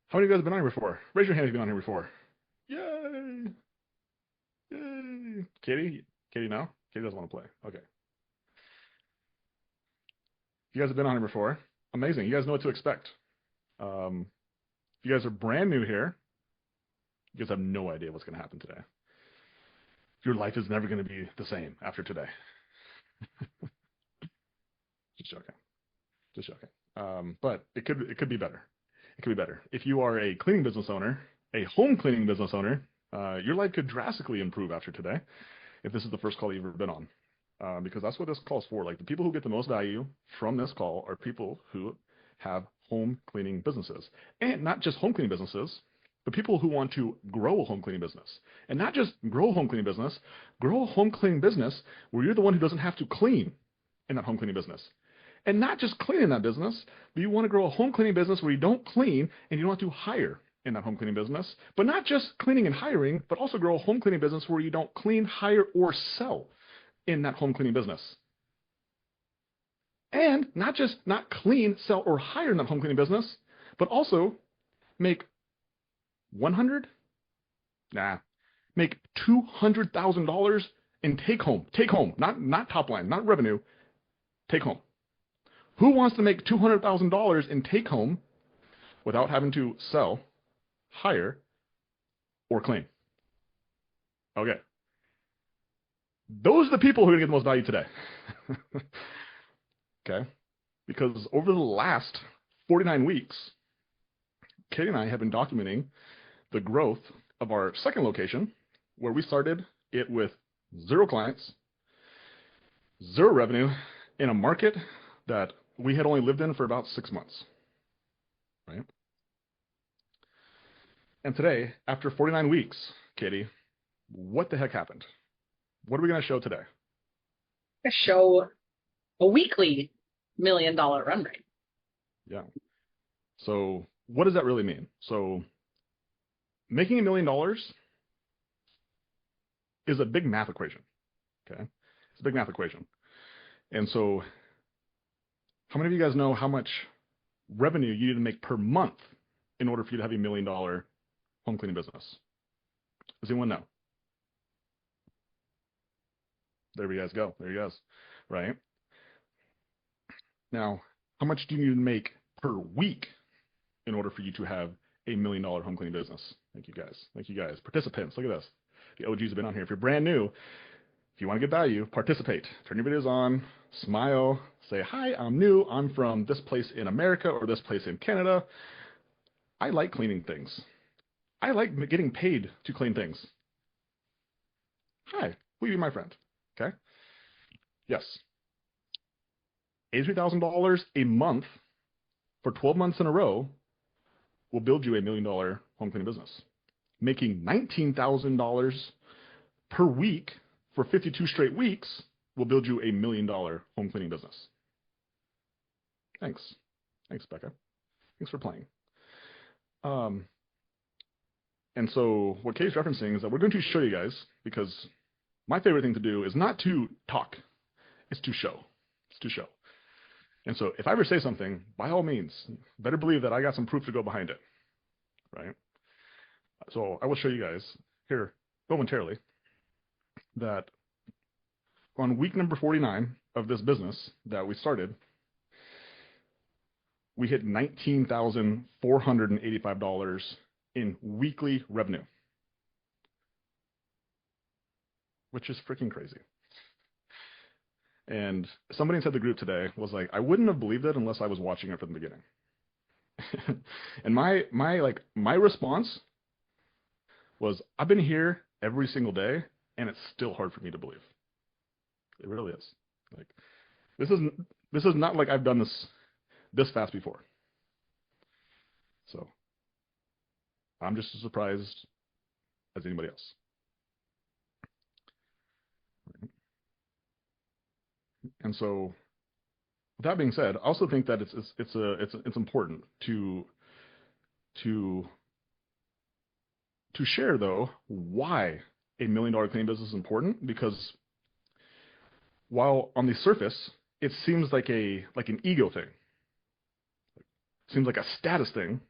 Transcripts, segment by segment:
How many of you guys have been on here before? Raise your hand if you've been on here before. Yay! Yay! Katie? Katie, no? Katie doesn't want to play. Okay. You guys have been on here before. Amazing. You guys know what to expect. If you guys are brand new here, you guys have no idea what's going to happen today. Your life is never going to be the same after today. Just joking. Just joking. But it could be better. It could be better. If you are a cleaning business owner, a home cleaning business owner, your life could drastically improve after today if this is the first call you've ever been on. Because that's what this call is for. Like the people who get the most value from this call are people who have home cleaning businesses, and not just home cleaning businesses, but people who want to grow a home cleaning business, and not just grow a home cleaning business, grow a home cleaning business where you're the one who doesn't have to clean in that home cleaning business, and not just clean in that business, but you want to grow a home cleaning business where you don't clean and you don't have to hire in that home cleaning business, but not just cleaning and hiring, but also grow a home cleaning business where you don't clean, hire, or sell in that home cleaning business. And not just not clean, sell, or hire in that home cleaning business, but also make 100, nah, make $200,000 in take home, not top line, not revenue, take home. Who wants to make $200,000 in take home without having to sell, hire, or clean? Okay. Those are the people who are going to get the most value today. Okay? Because over the last 49 weeks, Katie and I have been documenting the growth of our second location, where we started it with 0 clients, 0 revenue, in a market that we had only lived in for about 6 months. Right? And today, after 49 weeks, Katie, what the heck happened? What are we going to show today? Show a weekly $1 million run rate. Yeah. So what does that really mean? So making $1 million is a big math equation. Okay. It's a big math equation. And so how many of you guys know how much revenue you need to make per month in order for you to have a $1 million home cleaning business? Does anyone know? There you guys go. There you guys. Right? Now, how much do you need to make per week in order for you to have a $1 million home cleaning business? Thank you guys. Thank you guys. Participants, look at this. The OGs have been on here. If you're brand new, if you want to get value, participate. Turn your videos on, smile, say, hi, I'm new. I'm from this place in America or this place in Canada. I like cleaning things. I like getting paid to clean things. Hi, will you be my friend? Okay? Yes. $83,000 a month for 12 months in a row will build you a $1 million home cleaning business. Making $19,000 per week for 52 straight weeks will build you a $1 million home cleaning business. Thanks. Thanks, Becca. Thanks for playing. And so what Katie's referencing is that we're going to show you guys, because my favorite thing to do is not to talk, it's to show. It's to show. And so if I ever say something, by all means, better believe that I got some proof to go behind it, right? So I will show you guys here momentarily that on week number 49 of this business that we started, we hit $19,485 in weekly revenue, which is freaking crazy. And somebody inside the group today was like, I wouldn't have believed it unless I was watching it from the beginning. And my response was, I've been here every single day, and it's still hard for me to believe. It really is. Like, this is not like I've done this fast before. So I'm just as surprised as anybody else. And so, with that being said, I also think that it's important to share, though, why a $1 million cleaning business is important. Because while on the surface it seems like an ego thing, it seems like a status thing,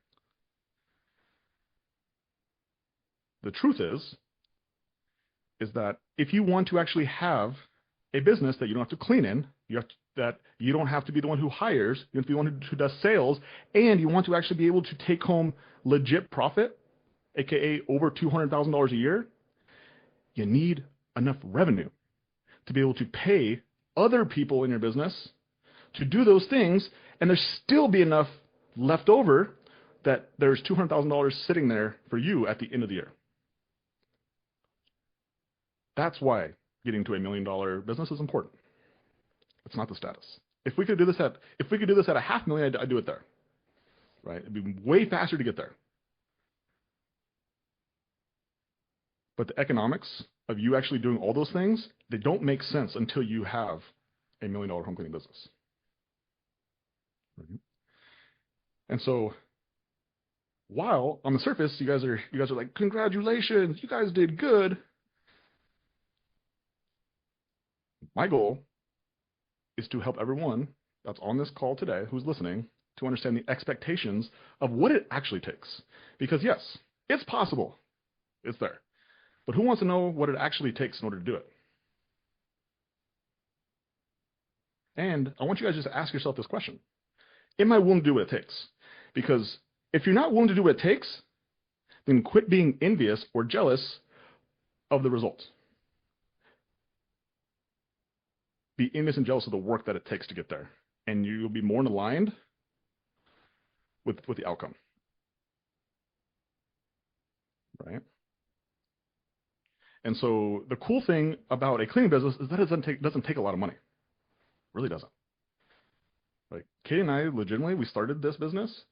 the truth is that if you want to actually have a business that you don't have to clean in, that you don't have to be the one who hires, you have to be the one who does sales, and you want to actually be able to take home legit profit, aka over $200,000 a year, you need enough revenue to be able to pay other people in your business to do those things, and there still be enough left over that there's $200,000 sitting there for you at the end of the year. That's why getting to $1 million business is important. It's not the status. If we could do this at $500,000, I'd do it there. Right? It'd be way faster to get there. But the economics of you actually doing all those things, they don't make sense until you have $1 million home cleaning business. Right? And so, while on the surface you guys are like, congratulations, you guys did good. My goal is to help everyone that's on this call today who's listening to understand the expectations of what it actually takes. Because yes, it's possible. It's there. But who wants to know what it actually takes in order to do it? And I want you guys just to ask yourself this question. Am I willing to do what it takes? Because if you're not willing to do what it takes, then quit being envious or jealous of the results. Be envious and jealous of the work that it takes to get there. And you'll be more aligned with the outcome. Right? And so the cool thing about a cleaning business is that it doesn't take a lot of money. It really doesn't. Like Katie and I legitimately, we started this business.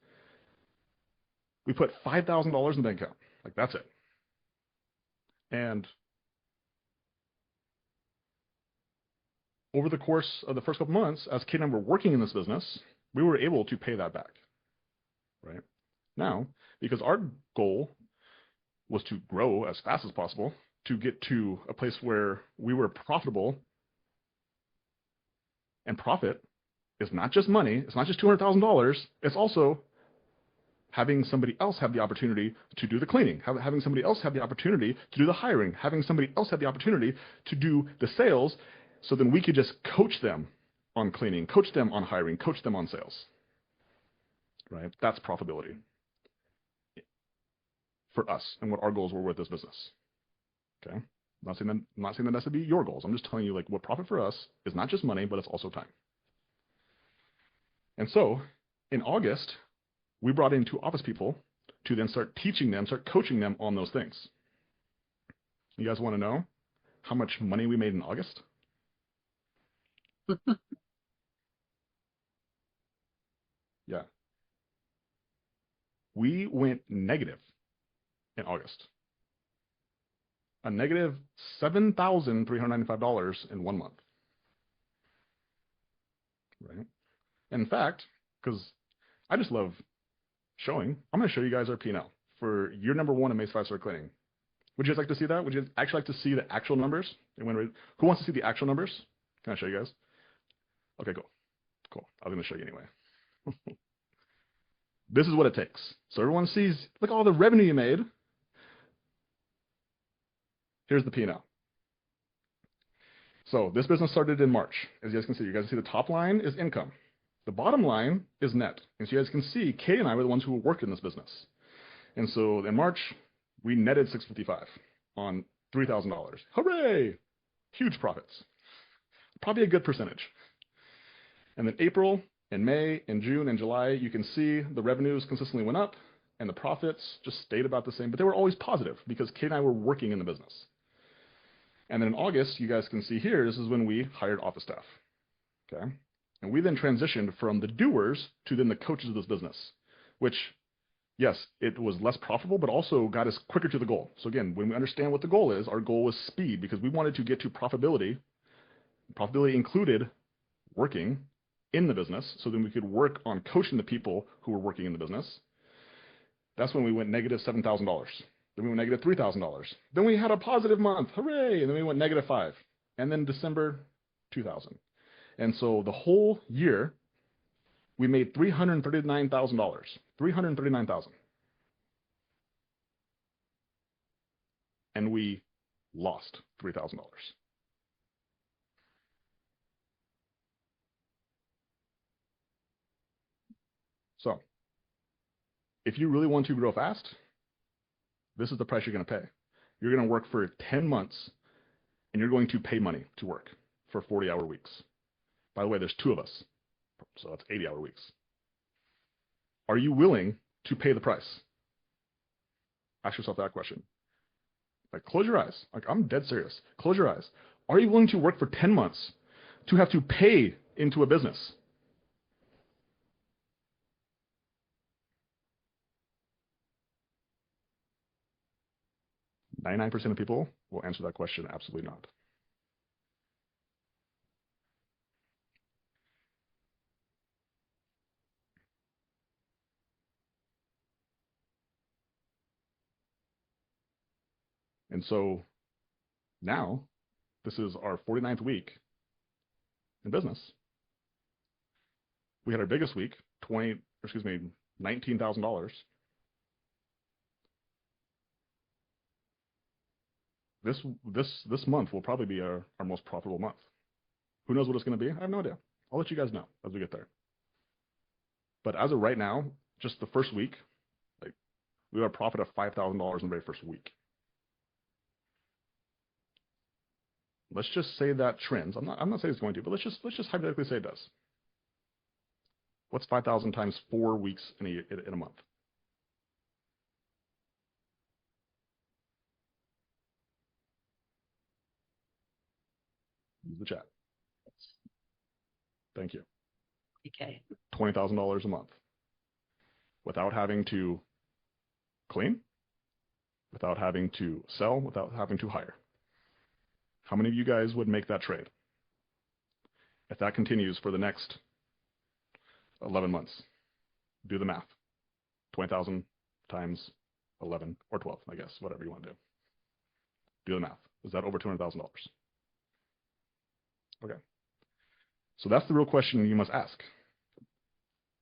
We put $5,000 in the bank account. Like that's it. And over the course of the first couple months, as Katie and I were working in this business, we were able to pay that back. Right? Now, because our goal was to grow as fast as possible, to get to a place where we were profitable, and profit is not just money, it's not just $200,000, it's also having somebody else have the opportunity to do the cleaning, having somebody else have the opportunity to do the hiring, having somebody else have the opportunity to do the sales, so then we could just coach them on cleaning, coach them on hiring, coach them on sales. Right? That's profitability for us and what our goals were with this business. Okay? I'm not saying that has to be your goals. I'm just telling you like what profit for us is not just money, but it's also time. And so in August, we brought in 2 office people to then start teaching them, start coaching them on those things. You guys want to know how much money we made in August? Yeah. We went negative in August. A negative $7,395 in 1 month. Right? In fact, because I just love showing, I'm going to show you guys our P&L for year number 1 of Mace 5-Star Cleaning. Would you guys like to see that? Would you actually like to see the actual numbers? Who wants to see the actual numbers? Can I show you guys? Okay, cool. I was going to show you anyway. This is what it takes. So everyone sees, look all the revenue you made. Here's the P&L. So this business started in March. As you guys can see, the top line is income. The bottom line is net. And so you guys can see, Kay and I were the ones who worked in this business. And so in March, we netted $655 on $3,000. Hooray! Huge profits. Probably a good percentage. And then April and May and June and July, you can see the revenues consistently went up and the profits just stayed about the same, but they were always positive because Kay and I were working in the business. And then in August, you guys can see here, this is when we hired office staff. Okay? And we then transitioned from the doers to then the coaches of this business, which, yes, it was less profitable, but also got us quicker to the goal. So again, when we understand what the goal is, our goal was speed because we wanted to get to profitability. Profitability included working in the business, so then we could work on coaching the people who were working in the business. That's when we went negative $7,000. Then we went negative $3,000. Then we had a positive month, hooray! And then we went negative $5,000. And then December, $2,000. And so the whole year, we made $339,000. $339,000. and we lost $3,000. So if you really want to grow fast, this is the price you're going to pay. You're going to work for 10 months, and you're going to pay money to work for 40-hour weeks. By the way, there's 2 of us, so that's 80-hour weeks. Are you willing to pay the price? Ask yourself that question. Like, close your eyes. Like, I'm dead serious. Close your eyes. Are you willing to work for 10 months to have to pay into a business? %99 of people will answer that question absolutely not. And so now, this is our 49th week in business. We had our biggest week, $19,000. This month will probably be our most profitable month. Who knows what it's going to be? I have no idea. I'll let you guys know as we get there. But as of right now, just the first week, like, we have a profit of $5,000 in the very first week. Let's just say that trends. I'm not saying it's going to, but let's just hypothetically say it does. What's 5,000 times 4 weeks in a month? Use the chat. Thank you. Okay. $20,000 a month without having to clean, without having to sell, without having to hire. How many of you guys would make that trade if that continues for the next 11 months? Do the math. 20,000 times 11 or 12, I guess, whatever you want to do. Do the math. Is that over $200,000? Okay. So that's the real question you must ask.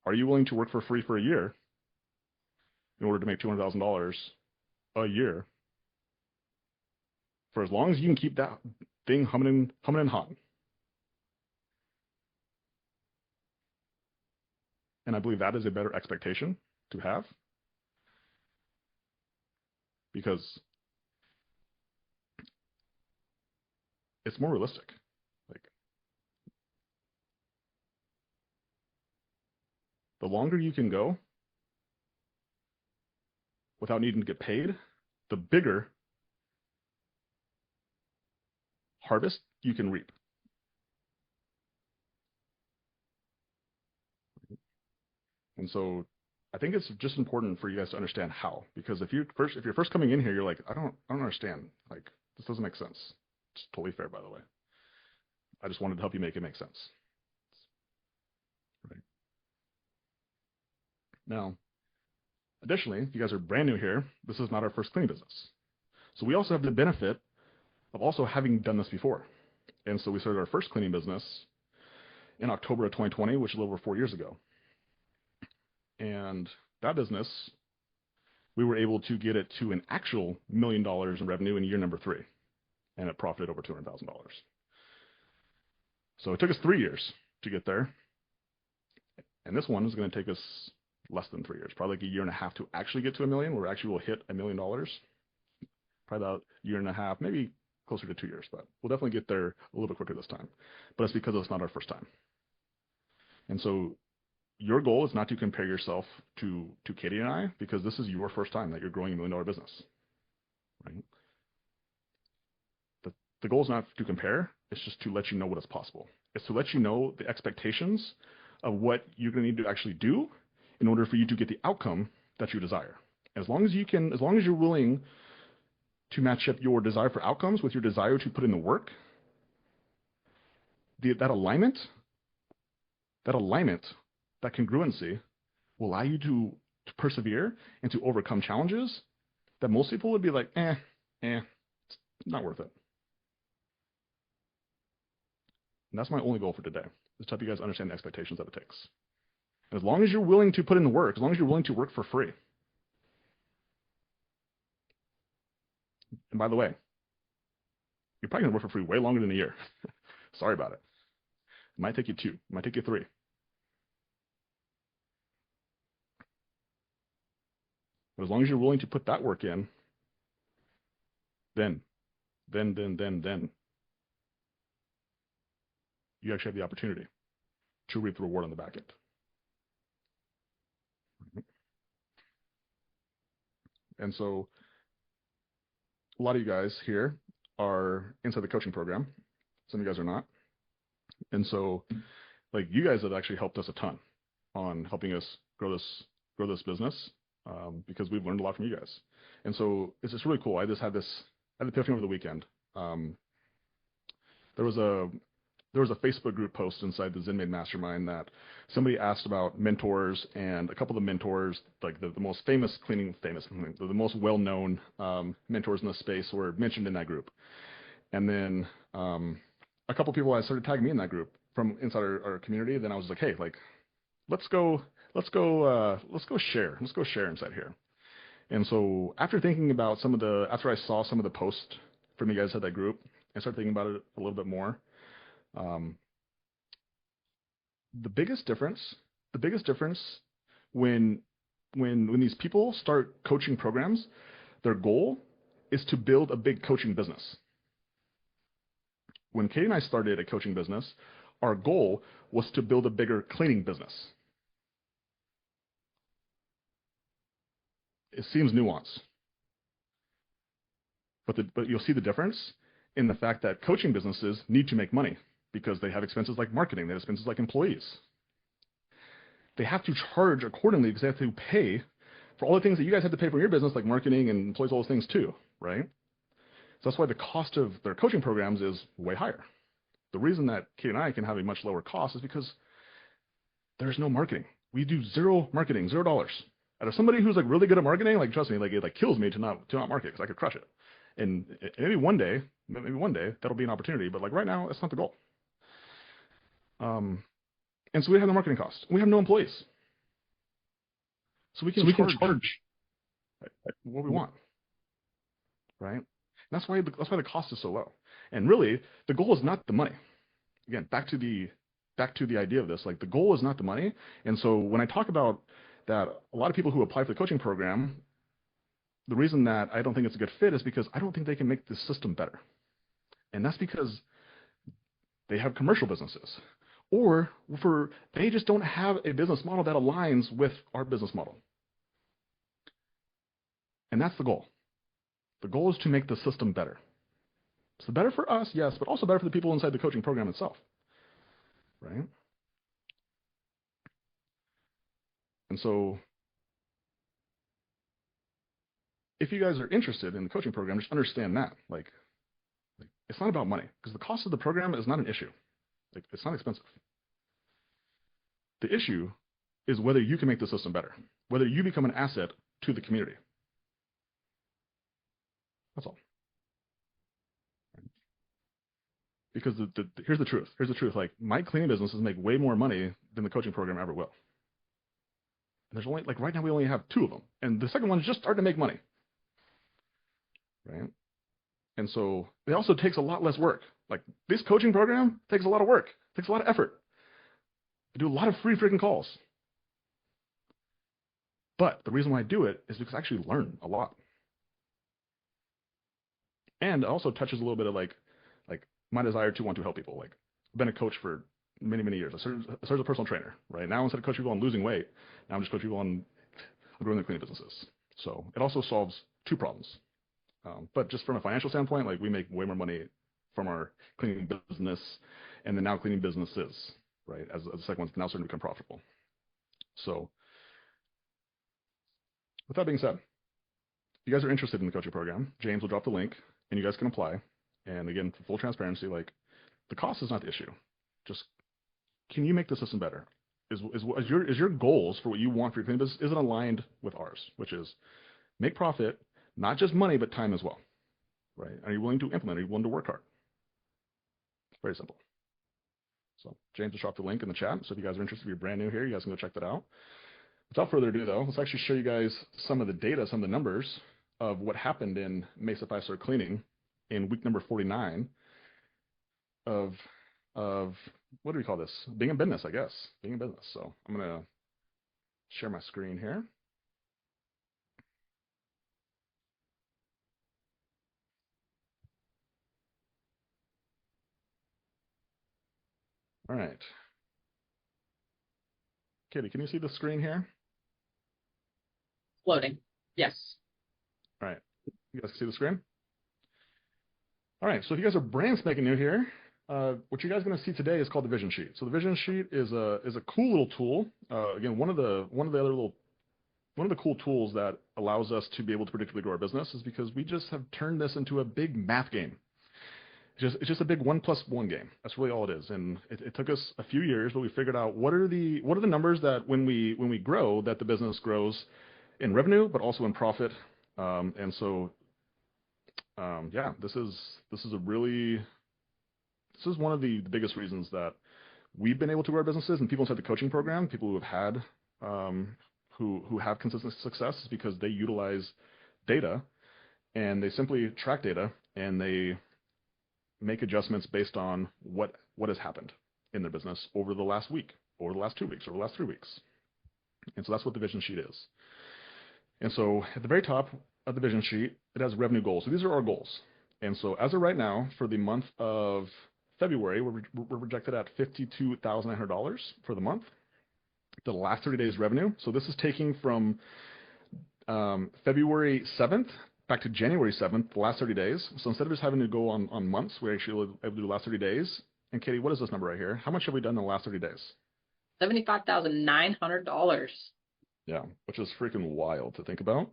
Are you willing to work for free for a year in order to make $200,000 a year for as long as you can keep that thing humming and hot? And I believe that is a better expectation to have, because it's more realistic. Like, the longer you can go without needing to get paid, the bigger harvest you can reap. And so I think it's just important for you guys to understand how, because if you're first coming in here, you're like, I don't understand. Like, this doesn't make sense. It's totally fair, by the way. I just wanted to help you make it make sense. Right. Now, additionally, if you guys are brand new here, this is not our first cleaning business. So we also have the benefit of also having done this before. And so we started our first cleaning business in October of 2020, which is a little over 4 years ago. And that business, we were able to get it to an actual $1 million in revenue in year number 3, and it profited over $200,000. So it took us 3 years to get there, and this one is going to take us less than 3 years, probably like a year and a half to actually get to $1 million, where actually we'll hit $1 million. Probably about a year and a half, maybe closer to 2 years, but we'll definitely get there a little bit quicker this time. But it's because it's not our first time. And so your goal is not to compare yourself to Katie and I, because this is your first time that you're growing $1 million business, right? The goal is not to compare. It's just to let you know what is possible. It's to let you know the expectations of what you're going to need to actually do in order for you to get the outcome that you desire. As long as you're willing to match up your desire for outcomes with your desire to put in the work, that alignment, that congruency will allow you to persevere and to overcome challenges that most people would be like, it's not worth it. And that's my only goal for today, is to help you guys understand the expectations that it takes. And as long as you're willing to put in the work, as long as you're willing to work for free, And by the way, you're probably going to work for free way longer than a year. Sorry about it. It might take you 2. It might take you 3. But as long as you're willing to put that work in, then you actually have the opportunity to reap the reward on the back end. And so a lot of you guys here are inside the coaching program. Some of you guys are not. And so like you guys have actually helped us a ton on helping us grow this business, because we've learned a lot from you guys. And so it's just really cool. I had the epiphany over the weekend. There was a Facebook group post inside the ZenMade Mastermind that somebody asked about mentors, and a couple of the mentors, like the most the most well-known mentors in the space were mentioned in that group. And then a couple of people started tagging me in that group from inside our community. Then I was like, hey, like let's go share inside here. And so after I saw some of the posts from you guys at that group, I started thinking about it a little bit more. The biggest difference when these people start coaching programs, their goal is to build a big coaching business. When Katie and I started a coaching business, our goal was to build a bigger cleaning business. It seems nuanced, but you'll see the difference in the fact that coaching businesses need to make money because they have expenses like marketing, they have expenses like employees. They have to charge accordingly because they have to pay for all the things that you guys have to pay for your business, like marketing and employees, all those things too, right? So that's why the cost of their coaching programs is way higher. The reason that Kate and I can have a much lower cost is because there's no marketing. We do zero marketing, $0. And if somebody who's like really good at marketing, like trust me, like it like kills me to not market because I could crush it. And maybe one day that'll be an opportunity, but like right now, it's not the goal. And so we have no marketing costs. We have no employees, so we can charge what we want, right? And that's why the cost is so low. And really, the goal is not the money. Again, back to the idea of this, like the goal is not the money. And so when I talk about that, a lot of people who apply for the coaching program, the reason that I don't think it's a good fit is because I don't think they can make the system better. And that's because they have commercial businesses, or they just don't have a business model that aligns with our business model. And that's the goal. The goal is to make the system better. So better for us, yes, but also better for the people inside the coaching program itself, right? And so if you guys are interested in the coaching program, just understand that, like it's not about money, because the cost of the program is not an issue. Like it's not expensive. The issue is whether you can make the system better, whether you become an asset to the community. That's all. Because here's the truth. Like my cleaning businesses make way more money than the coaching program ever will. And there's only like right now we only have 2 of them, and the second one's just starting to make money, right? And so it also takes a lot less work. Like this coaching program takes a lot of work, takes a lot of effort. I do a lot of free freaking calls. But the reason why I do it is because I actually learn a lot. And it also touches a little bit of like my desire to want to help people. Like I've been a coach for many, many years. I started as a personal trainer, right? Now instead of coaching people on losing weight, now I'm just coaching people on growing their cleaning businesses. So it also solves 2 problems. But just from a financial standpoint, like we make way more money from our cleaning business and the now cleaning businesses, right? As the second one's now starting to become profitable. So with that being said, if you guys are interested in the coaching program, James will drop the link and you guys can apply. And again, for full transparency, like the cost is not the issue. Just can you make the system better? Is your goals for what you want for your cleaning business, is it aligned with ours, which is make profit, not just money, but time as well, right? Are you willing to implement? Are you willing to work hard? Very simple. So James will drop the link in the chat. So if you guys are interested, if you're brand new here, you guys can go check that out. Without further ado, though, let's actually show you guys some of the data, some of the numbers of what happened in Mesa 5-star cleaning in week number 49 of what do we call this? Being in business, I guess. Being in business. So I'm gonna share my screen here. All right. Katie, can you see the screen here? Loading. Yes. All right. You guys can see the screen? All right. So if you guys are brand spanking new here, what you guys are going to see today is called the vision sheet. So the vision sheet is a cool little tool. Again, one of the cool tools that allows us to be able to predictably grow our business is because we just have turned this into a big math game. It's just a big 1+1 game. That's really all it is. And it took us a few years, but we figured out what are the numbers that when we grow, that the business grows in revenue, but also in profit. And so, yeah, this is one of the biggest reasons that we've been able to grow our businesses, and people inside the coaching program, people who have had who have consistent success, is because they utilize data, and they simply track data, and they make adjustments based on what has happened in their business over the last week, over the last 2 weeks, over the last 3 weeks. And so that's what the vision sheet is. And so at the very top of the vision sheet, it has revenue goals. So these are our goals. And so as of right now, for the month of February, we're projected at $52,900 for the month. The last 30 days revenue. So this is taking from February 7th back to January 7th, the last 30 days. So instead of just having to go on months, we're actually able to do the last 30 days. And Katie, what is this number right here? How much have we done in the last 30 days? $75,900. Yeah, which is freaking wild to think about.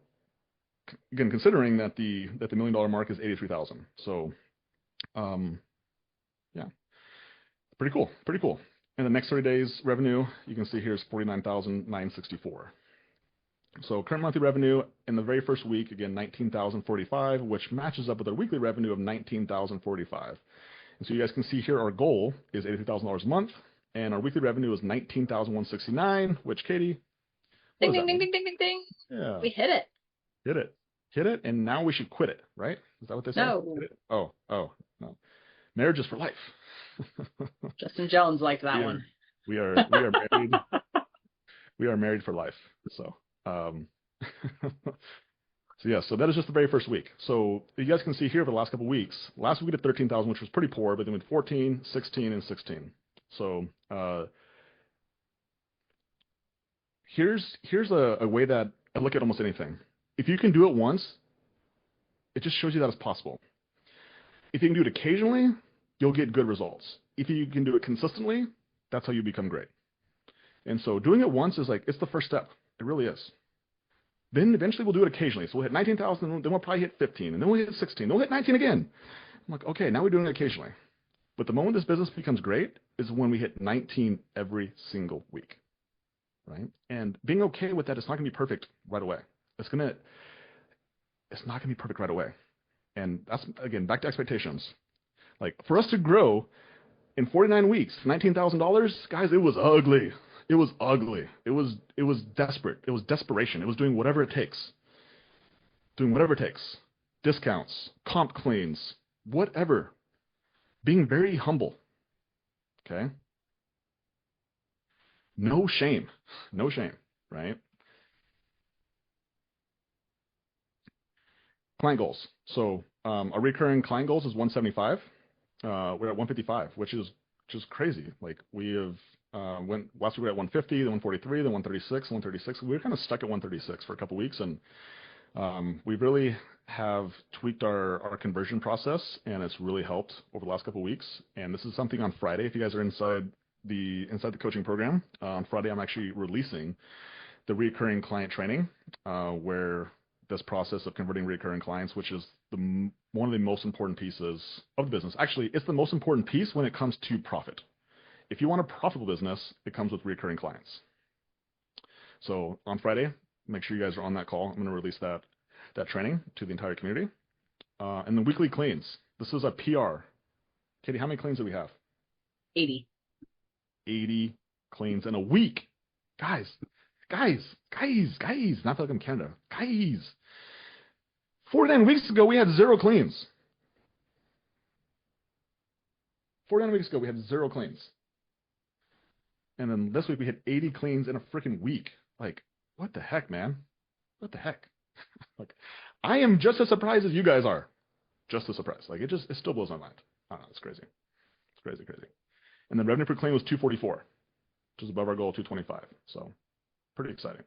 Again, considering that the $1 million mark is 83,000. So, yeah, pretty cool, pretty cool. And the next 30 days revenue, you can see here is 49,964. So current monthly revenue in the very first week, again, 19,045, which matches up with our weekly revenue of 19,045. And so you guys can see here our goal is $83,000 a month, and our weekly revenue is 19,169, which, Katie, ding, ding, ding, ding, ding, ding, ding. Yeah. We hit it. Hit it, and now we should quit it, right? Is that what they say? No. Oh, no. Marriage is for life. Justin Jones liked that one. We are married. We are married for life. So, so that is just the very first week. So you guys can see here for the last couple of weeks. Last week we did 13,000, which was pretty poor, but then we did 14, 16, and 16. So here's a way that I look at almost anything. If you can do it once, it just shows you that it's possible. If you can do it occasionally, you'll get good results. If you can do it consistently, that's how you become great. And so doing it once is like, it's the first step. It really is. Then eventually we'll do it occasionally. So we'll hit 19,000, then we'll probably hit 15, and then we'll hit 16, then we'll hit 19 again. I'm like, okay, now we're doing it occasionally. But the moment this business becomes great is when we hit 19 every single week, right? And being okay with that, it's not going to be perfect right away. It's not going to be perfect right away. And that's, again, back to expectations. Like, for us to grow in 49 weeks, $19,000, guys, it was ugly. It was ugly. It was desperate. It was desperation. It was doing whatever it takes. Discounts, comp cleans, whatever. Being very humble. Okay? No shame, right? Client goals. So our recurring client goals is 175. We're at 155, which is just crazy. Like, we have last week we were at 150, then 143, then 136, 136. We were kind of stuck at 136 for a couple weeks, and we really have tweaked our conversion process, and it's really helped over the last couple weeks. And this is something on Friday. If you guys are inside the coaching program, on Friday I'm actually releasing the recurring client training, where this process of converting recurring clients, which is one of the most important pieces of the business. Actually, it's the most important piece when it comes to profit. If you want a profitable business, it comes with recurring clients. So on Friday, make sure you guys are on that call. I'm going to release that training to the entire community. And the weekly cleans. This is a PR. Katie, how many cleans do we have? 80. 80 cleans in a week. Guys, not like I'm Canada. Guys, 49 weeks ago, we had 0 cleans. 49 weeks ago, we had 0 cleans. And then this week, we had 80 cleans in a freaking week. Like, what the heck, man? What the heck? Like, I am just as surprised as you guys are. Just as surprised. Like, it still blows my mind. I don't know, it's crazy. It's crazy, crazy. And then revenue per clean was 244, which is above our goal of 225. So, pretty exciting.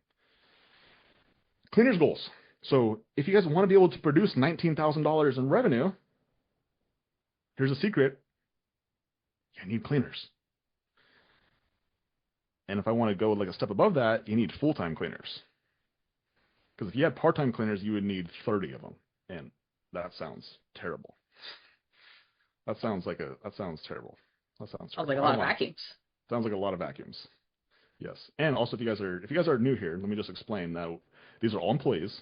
Cleaners goals. So, if you guys want to be able to produce $19,000 in revenue, here's a secret. You need cleaners. And if I want to go like a step above that, you need full-time cleaners. Because if you had part-time cleaners, you would need 30 of them. And that sounds terrible. That sounds terrible. That sounds terrible. Sounds like a lot of vacuums. Sounds like a lot of vacuums. Yes. And also if you guys are new here, let me just explain that these are all employees,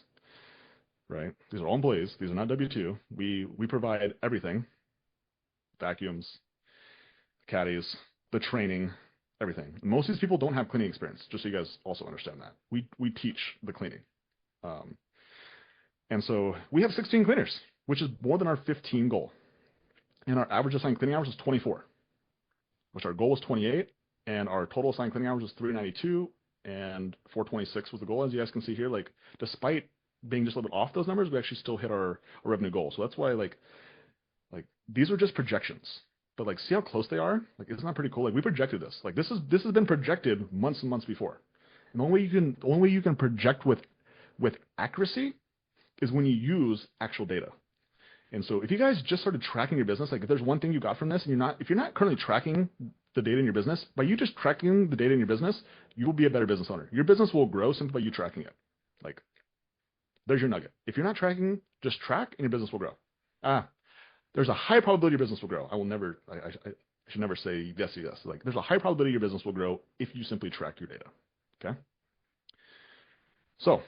right? These are all employees. These are not W-2. We provide everything. Vacuums, caddies, the training, everything. Most of these people don't have cleaning experience, just so you guys also understand that. We teach the cleaning. And so we have 16 cleaners, which is more than our 15 goal. And our average assigned cleaning hours is 24, which our goal was 28, and our total assigned cleaning hours was 392, and 426 was the goal. As you guys can see here, like despite being just a little bit off those numbers, we actually still hit our revenue goal. So that's why like these are just projections. But like, see how close they are? Like, isn't that pretty cool? Like, we projected this. Like, this has been projected months and months before. And the only way you can project with accuracy is when you use actual data. And so, if you guys just started tracking your business, like if there's one thing you got from this, and if you're not currently tracking the data in your business, by you just tracking the data in your business, you will be a better business owner. Your business will grow simply by you tracking it. Like, there's your nugget. If you're not tracking, just track, and your business will grow. There's a high probability your business will grow. I should never say yes. Like, there's a high probability your business will grow if you simply track your data. Okay. So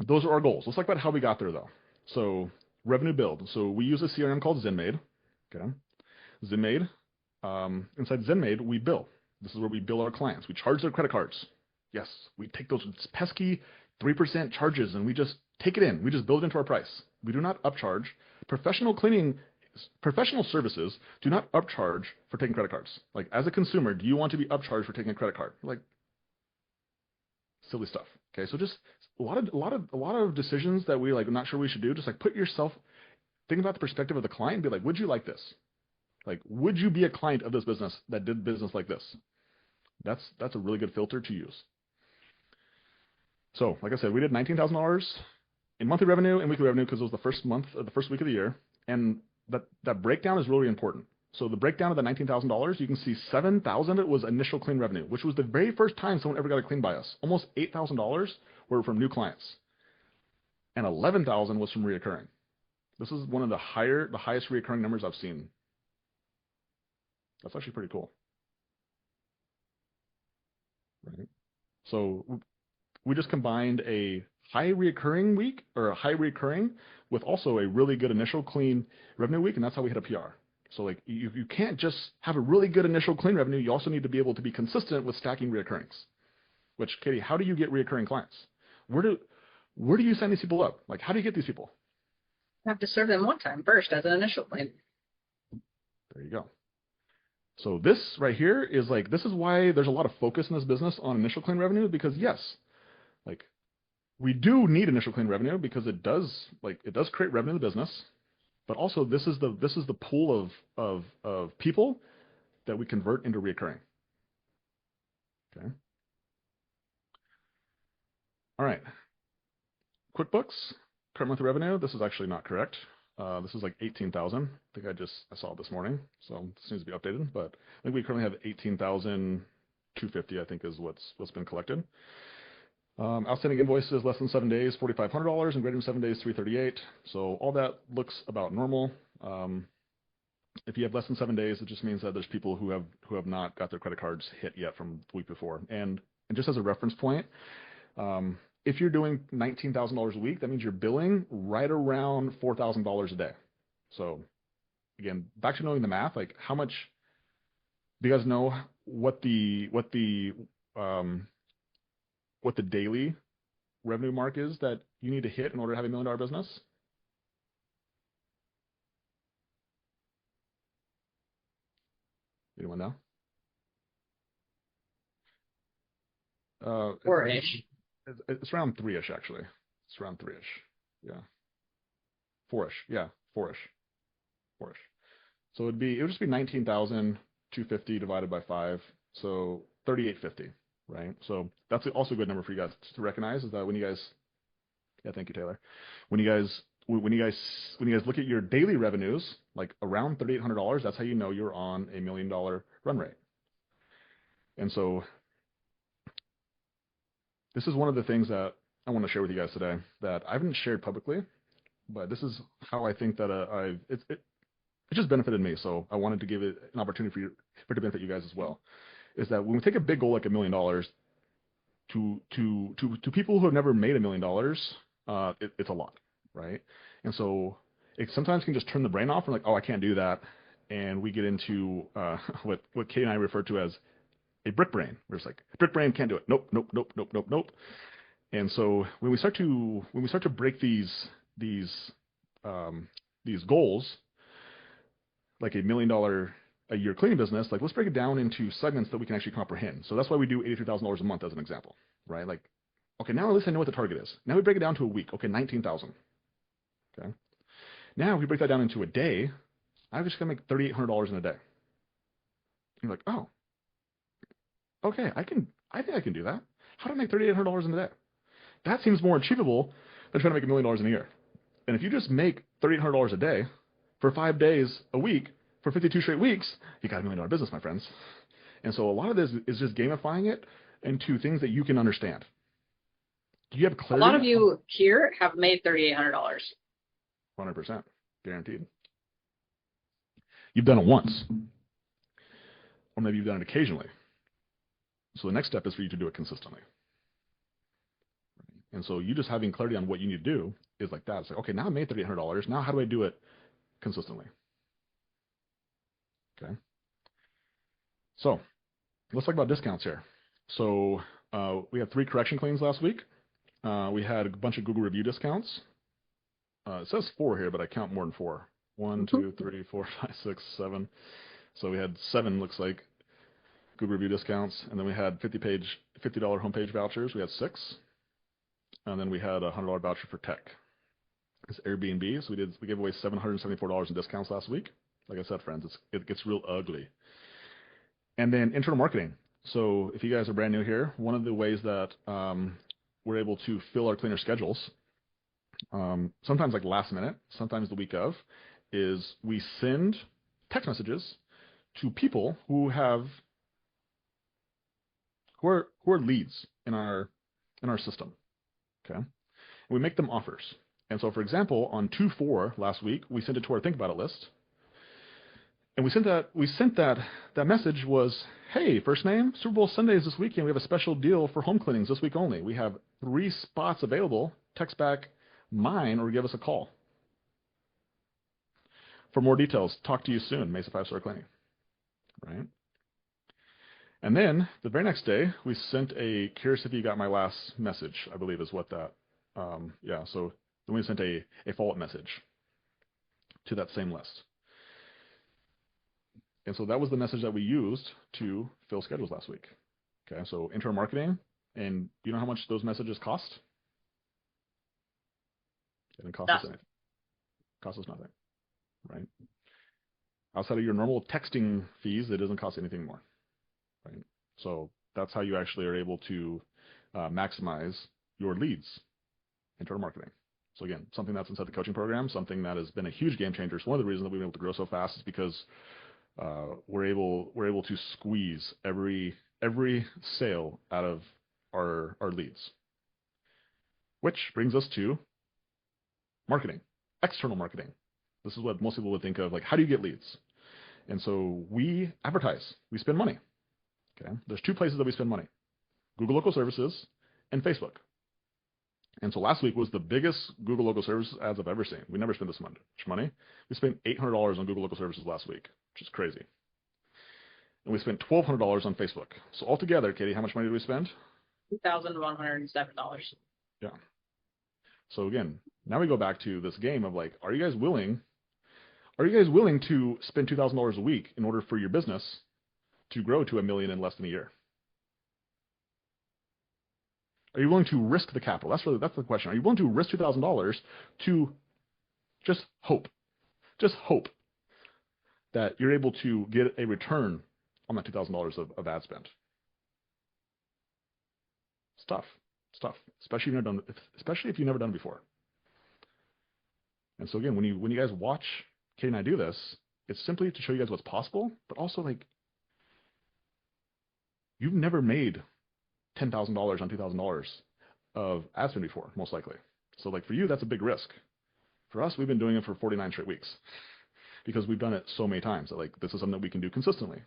those are our goals. Let's talk about how we got there though. So revenue build. So we use a CRM called ZenMaid. Okay. ZenMaid. Inside ZenMaid, we bill. This is where we bill our clients. We charge their credit cards. Yes. We take those pesky 3% charges and we just take it in. We just build it into our price. We do not upcharge. Professional services do not upcharge for taking credit cards. Like, as a consumer, do you want to be upcharged for taking a credit card? Like, silly stuff. Okay, so just a lot of decisions that we like not sure we should do. Just like think about the perspective of the client and be like, would you like this? Like, would you be a client of this business that did business like this? That's a really good filter to use. So, like I said, we did $19,000 in monthly revenue and weekly revenue because it was the first month or the first week of the year, and that breakdown is really important. So the breakdown of the $19,000, you can see $7,000 it was initial clean revenue, which was the very first time someone ever got a clean by us. Almost $8,000 were from new clients, and $11,000 was from reoccurring. This is one of the highest reoccurring numbers I've seen. That's actually pretty cool, right? So we just combined a high reoccurring week or a high reoccurring with also a really good initial clean revenue week, and that's how we hit a PR. So like you can't just have a really good initial clean revenue. You also need to be able to be consistent with stacking reoccurrings. Which, Katie, how do you get reoccurring clients? Where do you sign these people up? Like, how do you get these people? You have to serve them one time first as an initial clean. There you go. So this right here is like, this is why there's a lot of focus in this business on initial clean revenue, because yes, like we do need initial clean revenue because it does create revenue in the business, but also this is the pool of people that we convert into reoccurring. Okay. All right. QuickBooks, current monthly revenue. This is actually not correct. This is like 18,000. I think I saw it this morning, so this needs to be updated. But I think we currently have 18,250. I think is what's been collected. Outstanding invoices less than 7 days, $4,500, and greater than 7 days, $338. So all that looks about normal. If you have less than 7 days, it just means that there's people who have not got their credit cards hit yet from the week before. And just as a reference point, if you're doing $19,000 a week, that means you're billing right around $4,000 a day. So again, back to knowing the math, like how much do you guys know what the daily revenue mark is that you need to hit in order to have $1 million business? Anyone know? Four-ish. It's around three-ish actually. It's around three-ish. Yeah, four-ish. Yeah, four-ish. Four-ish. So it would just be 19,250 divided by 5, so 3850, right? So that's also a good number for you guys to recognize, is that when you guys, yeah, thank you, Taylor. When you guys look at your daily revenues, like around $3,800, that's how you know you're on a $1 million run rate. And so this is one of the things that I want to share with you guys today that I haven't shared publicly, but this is how I think that it just benefited me. So I wanted to give it an opportunity for it to benefit you guys as well. Is that when we take a big goal like $1 million to people who have never made $1 million, it's a lot, right? And so it sometimes can just turn the brain off and like, oh, I can't do that, and we get into what Kate and I refer to as a brick brain. We're just like, brick brain can't do it. Nope, nope, nope, nope, nope, nope. And so when we start to break these goals, like $1 million a year cleaning business, like let's break it down into segments that we can actually comprehend. So that's why we do $83,000 a month as an example, right? Like, okay, now at least I know what the target is. Now we break it down to a week. Okay, 19,000. Okay. Now we break that down into a day. I'm just gonna make $3,800 in a day. And you're like, oh, okay, I think I can do that. How do I make $3,800 in a day? That seems more achievable than trying to make $1 million in a year. And if you just make $3,800 a day for 5 days a week for 52 straight weeks, you got a $1 million business, my friends. And so a lot of this is just gamifying it into things that you can understand. Do you have clarity? A lot of you here have made $3,800. 100%, guaranteed. You've done it once, or maybe you've done it occasionally. So the next step is for you to do it consistently. And so you just having clarity on what you need to do is like that. It's like, okay, now I made $3,800. Now how do I do it consistently? Okay. So let's talk about discounts here. So we had 3 correction claims last week. We had a bunch of Google review discounts. It says 4 here, but I count more than 4. 1, 2, 3, 4, 5, 6, 7. So we had 7, looks like, Google review discounts. And then we had $50 homepage vouchers. We had 6. And then we had a $100 voucher for tech. It's Airbnb. So we gave away $774 in discounts last week. Like I said, friends, it gets real ugly. And then internal marketing. So if you guys are brand new here, one of the ways that we're able to fill our cleaner schedules, sometimes like last minute, sometimes the week of, is we send text messages to people who are leads in our system. Okay, and we make them offers. And so, for example, on 2/4 last week, we sent it to our Think About It list. And we sent that message was, hey, first name, Super Bowl Sunday is this weekend. We have a special deal for home cleanings this week only. We have 3 spots available. Text back mine or give us a call. For more details, talk to you soon, Mesa 5-Star Cleaning. Right? And then the very next day, we sent a curious if you got my last message, I believe is what that, yeah. So then we sent a follow-up message to that same list. And so that was the message that we used to fill schedules last week. Okay, so internal marketing, and you know how much those messages cost? It didn't cost us anything. Cost us nothing, right? Outside of your normal texting fees, it doesn't cost anything more, right? So that's how you actually are able to maximize your leads, internal marketing. So again, something that's inside the coaching program, something that has been a huge game changer. It's one of the reasons that we've been able to grow so fast is because we're able to squeeze every sale out of our leads. Which brings us to marketing, external marketing. This is what most people would think of, like, how do you get leads? And so we advertise, we spend money. Okay, there's 2 places that we spend money: Google Local Services and Facebook. And so last week was the biggest Google Local Services ads I've ever seen. We never spent this much money. We spent $800 on Google Local Services last week, which is crazy. And we spent $1,200 on Facebook. So altogether, Katie, how much money did we spend? $2,107. Yeah. So again, now we go back to this game of like, are you guys willing to spend $2,000 a week in order for your business to grow to $1 million in less than a year? Are you willing to risk the capital? That's the question. Are you willing to risk $2,000 to just hope that you're able to get a return on that $2,000 of ad spend? It's tough, especially if you've never done it before. And so again, when you guys watch Katie and I do this, it's simply to show you guys what's possible, but also like you've never made $10,000 on $2,000 of ad spend before, most likely. So like for you, that's a big risk. For us, we've been doing it for 49 straight weeks because we've done it so many times that like this is something that we can do consistently.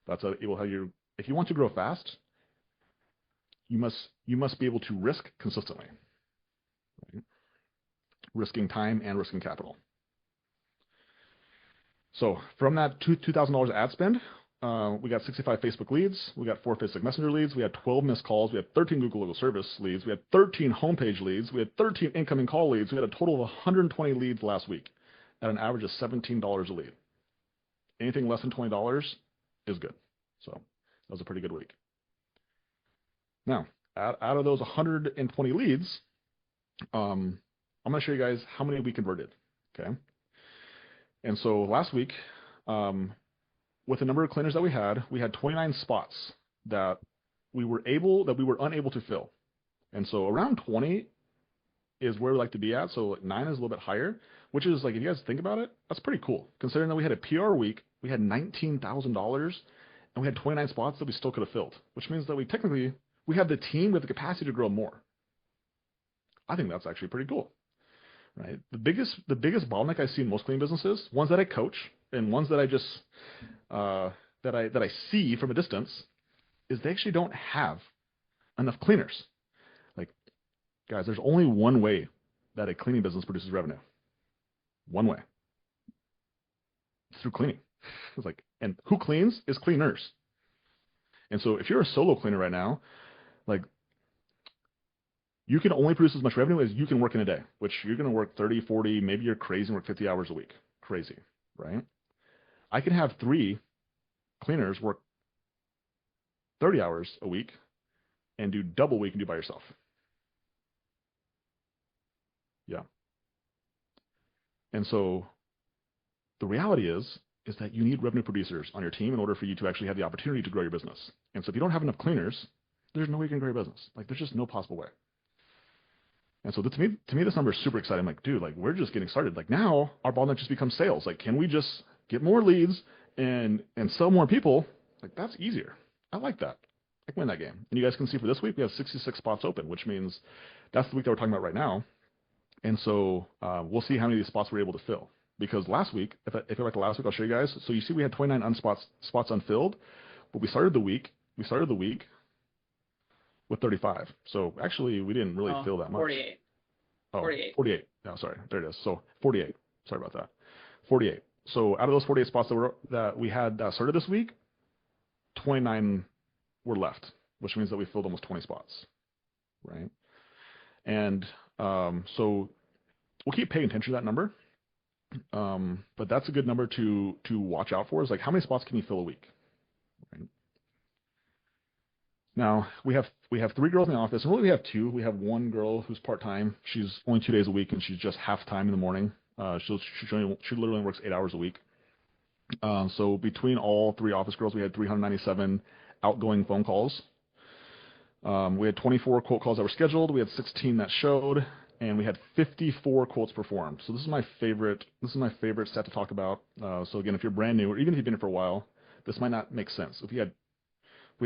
It will help you. If you want to grow fast, you must be able to risk consistently, right? Risking time and risking capital. So from that $2,000 ad spend, we got 65 Facebook leads, we got 4 Facebook Messenger leads, we had 12 missed calls, we had 13 Google Local Service leads, we had 13 homepage leads, we had 13 incoming call leads, we had a total of 120 leads last week at an average of $17 a lead. Anything less than $20 is good. So that was a pretty good week. Now, out of those 120 leads, I'm going to show you guys how many we converted, okay? And so last week, with the number of cleaners that we had 29 spots that we were unable to fill. And so around 20 is where we like to be at. So like 9 is a little bit higher, which is like, if you guys think about it, that's pretty cool. Considering that we had a PR week, we had $19,000 and we had 29 spots that we still could have filled, which means that we have the team with the capacity to grow more. I think that's actually pretty cool, right? The biggest bottleneck I see in most cleaning businesses, ones that I coach and ones that I just that I see from a distance, is they actually don't have enough cleaners. Like, guys, there's only one way that a cleaning business produces revenue. One way. It's through cleaning. It's like, and who cleans is cleaners. And so if you're a solo cleaner right now, like, you can only produce as much revenue as you can work in a day, which you're going to work 30, 40, maybe you're crazy and work 50 hours a week. Crazy, right? I can have 3 cleaners work 30 hours a week and do double what you can do by yourself. Yeah. And so the reality is that you need revenue producers on your team in order for you to actually have the opportunity to grow your business. And so if you don't have enough cleaners, there's no way you can grow your business. Like, there's just no possible way. And so to me, this number is super exciting. I'm like, dude, like, we're just getting started. Like, now our bottleneck just becomes sales. Like, can we just get more leads and sell more people? Like, that's easier. I like that. I can win that game. And you guys can see for this week, we have 66 spots open, which means that's the week that we're talking about right now. And so we'll see how many of these spots we're able to fill. Because last week, if I go back to last week, I'll show you guys. So you see we had 29 spots unfilled, but we started the week with 35. So actually, we didn't really fill that much. 48. Oh, 48. No, sorry. There it is. So 48. Sorry about that. 48. So out of those 48 spots that we had started this week, 29 were left, which means that we filled almost 20 spots, right? And so we'll keep paying attention to that number. But that's a good number to watch out for, is like, how many spots can you fill a week? Right? Now we have 3 girls in the office, and really we have 2. We have one girl who's part-time. She's only 2 days a week, and she's just half-time in the morning. She literally works 8 hours a week. So between all 3 office girls, we had 397 outgoing phone calls. We had 24 quote calls that were scheduled. We had 16 that showed, and we had 54 quotes performed. So this is my favorite stat to talk about. So again, if you're brand new, or even if you've been here for a while, this might not make sense. If we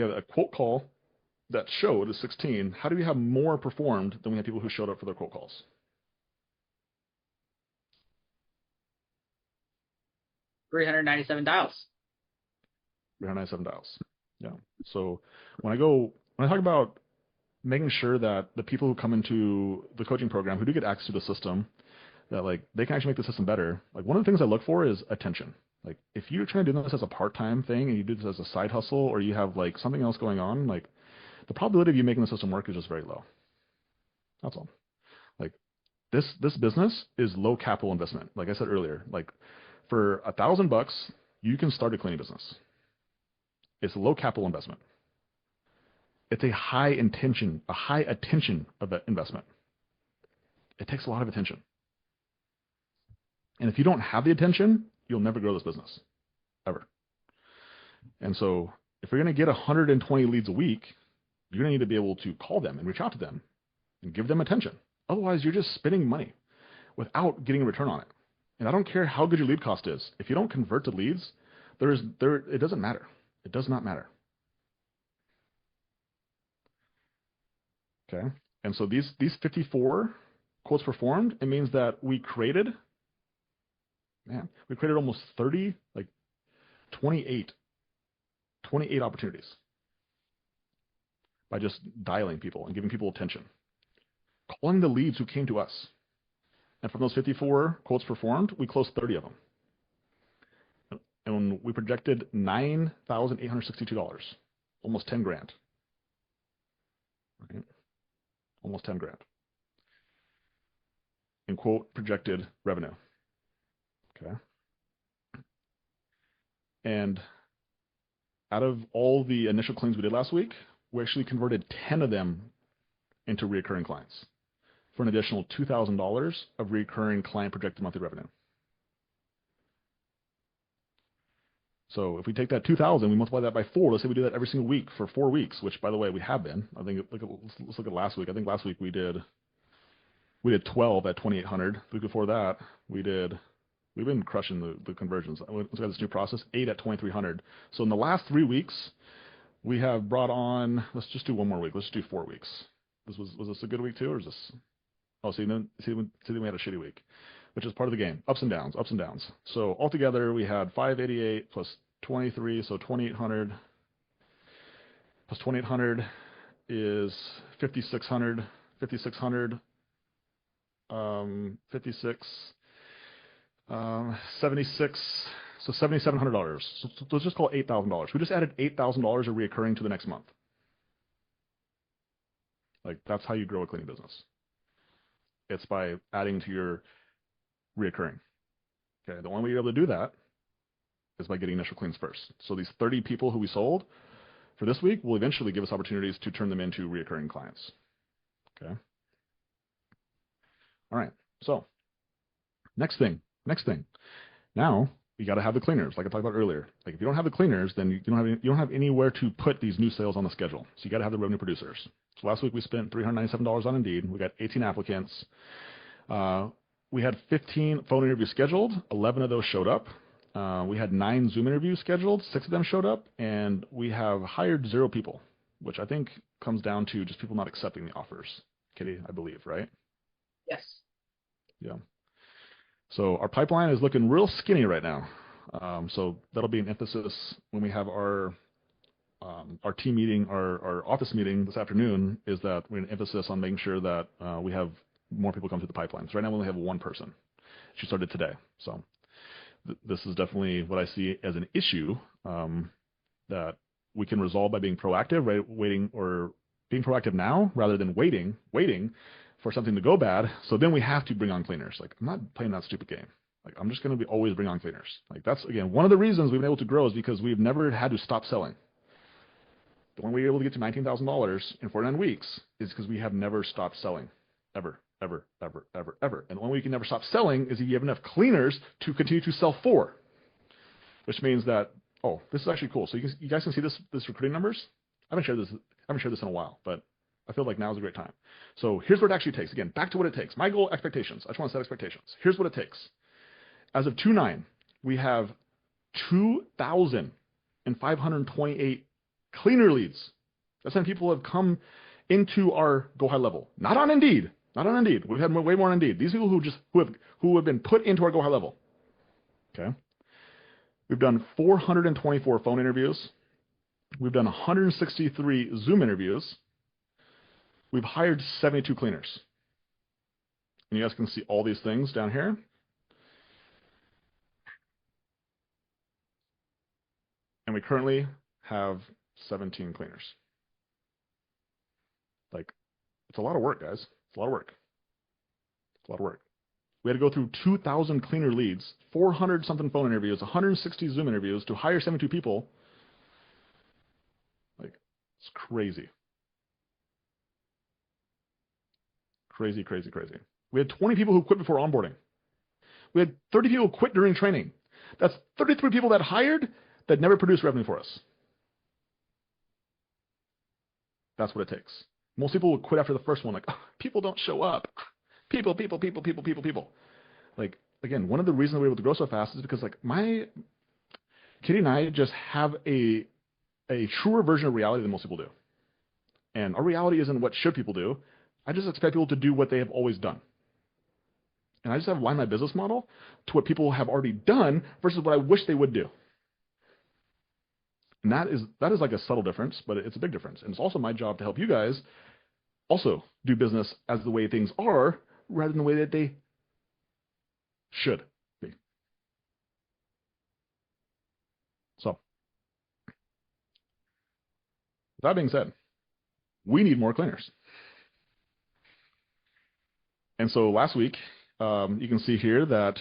had a quote call that showed is 16, how do we have more performed than we had people who showed up for their quote calls? $397 dials. 397 dials. Yeah. So when I talk about making sure that the people who come into the coaching program, who do get access to the system, that like they can actually make the system better. Like, one of the things I look for is attention. Like, if you're trying to do this as a part-time thing and you do this as a side hustle, or you have like something else going on, like, the probability of you making the system work is just very low. That's all. Like, this business is low capital investment. Like I said earlier, like, for $1,000, you can start a cleaning business. It's a low capital investment. It's a high attention of that investment. It takes a lot of attention. And if you don't have the attention, you'll never grow this business, ever. And so if you're going to get 120 leads a week, you're going to need to be able to call them and reach out to them and give them attention. Otherwise, you're just spending money without getting a return on it. And I don't care how good your lead cost is. If you don't convert to leads, it doesn't matter. It does not matter. Okay. And so these 54 quotes performed, it means that we created almost 30, like 28 opportunities by just dialing people and giving people attention, calling the leads who came to us. And from those 54 quotes performed, we closed 30 of them. And we projected $9,862, almost 10 grand. Right? Almost 10 grand in quote projected revenue. Okay. And out of all the initial claims we did last week, we actually converted 10 of them into recurring clients for an additional $2,000 of recurring client projected monthly revenue. So if we take that 2,000, we multiply that by 4. Let's say we do that every single week for 4 weeks, which, by the way, we have been. I think let's look at last week. I think last week we did 12 at 2,800. The week before that, we've been crushing the conversions. Once we got this new process, 8 at 2,300. So in the last 3 weeks, we have brought on. Let's just do one more week. Let's do 4 weeks. Was this a good week too, or is this? Oh, see, then we had a shitty week, which is part of the game. Ups and downs. So altogether, we had 588 plus 23, so 2,800 plus 2,800 is 5,600. 5,600, 56, 76, so $7,700. So let's just call it $8,000. We just added $8,000 of reoccurring to the next month. Like, that's how you grow a cleaning business. It's by adding to your reoccurring. Okay, the only way you're able to do that is by getting initial cleans first. So these 30 people who we sold for this week will eventually give us opportunities to turn them into reoccurring clients. Okay. All right. So next thing. Now you got to have the cleaners, like I talked about earlier. Like, if you don't have the cleaners, then you don't have anywhere to put these new sales on the schedule. So you got to have the revenue producers. So last week we spent $397 on Indeed. We got 18 applicants. We had 15 phone interviews scheduled. 11 of those showed up. We had 9 Zoom interviews scheduled. 6 of them showed up, and we have hired 0 people, which I think comes down to just people not accepting the offers. Kitty, I believe, right? Yes. Yeah. So our pipeline is looking real skinny right now. So that'll be an emphasis when we have our team meeting, our office meeting this afternoon, is that we're going to emphasis on making sure that we have more people come through the pipeline. So right now we only have 1 person. She started today. So this is definitely what I see as an issue that we can resolve by being proactive, right? Being proactive now rather than waiting for something to go bad. So then we have to bring on cleaners. Like, I'm not playing that stupid game. Like, I'm just going to always bring on cleaners. Like, that's, again, one of the reasons we've been able to grow is because we've never had to stop selling. The one way we're able to get to $19,000 in 49 weeks is because we have never stopped selling. Ever. And the only way you can never stop selling is if you have enough cleaners to continue to sell for. Which means that, oh, this is actually cool. So you guys can see this recruiting numbers. I haven't shared this in a while, but I feel like now is a great time. So here's what it actually takes. Again, back to what it takes. My goal, expectations. I just want to set expectations. Here's what it takes. As of 2/9, we have 2,528 cleaner leads. That's when people have come into our Go High level. Not on Indeed. We've had way more on Indeed. These people who have been put into our Go High level. Okay. We've done 424 phone interviews. We've done 163 Zoom interviews. We've hired 72 cleaners. And you guys can see all these things down here. And we currently have 17 cleaners. Like, it's a lot of work, guys. It's a lot of work. We had to go through 2,000 cleaner leads, 400-something phone interviews, 160 Zoom interviews to hire 72 people It's crazy. Crazy, crazy, crazy. We had 20 people who quit before onboarding. We had 30 people quit during training. That's 33 people that hired that never produced revenue for us. That's what it takes. Most people will quit after the first one, like, oh, people don't show up. People. Like, again, one of the reasons we're able to grow so fast is because, like, Katie and I just have a truer version of reality than most people do. And our reality isn't what should people do. I just expect people to do what they have always done. And I just have aligned my business model to what people have already done versus what I wish they would do. And that is like a subtle difference, but it's a big difference. And it's also my job to help you guys also do business as the way things are rather than the way that they should be. So, with that being said, we need more cleaners. And so last week, you can see here that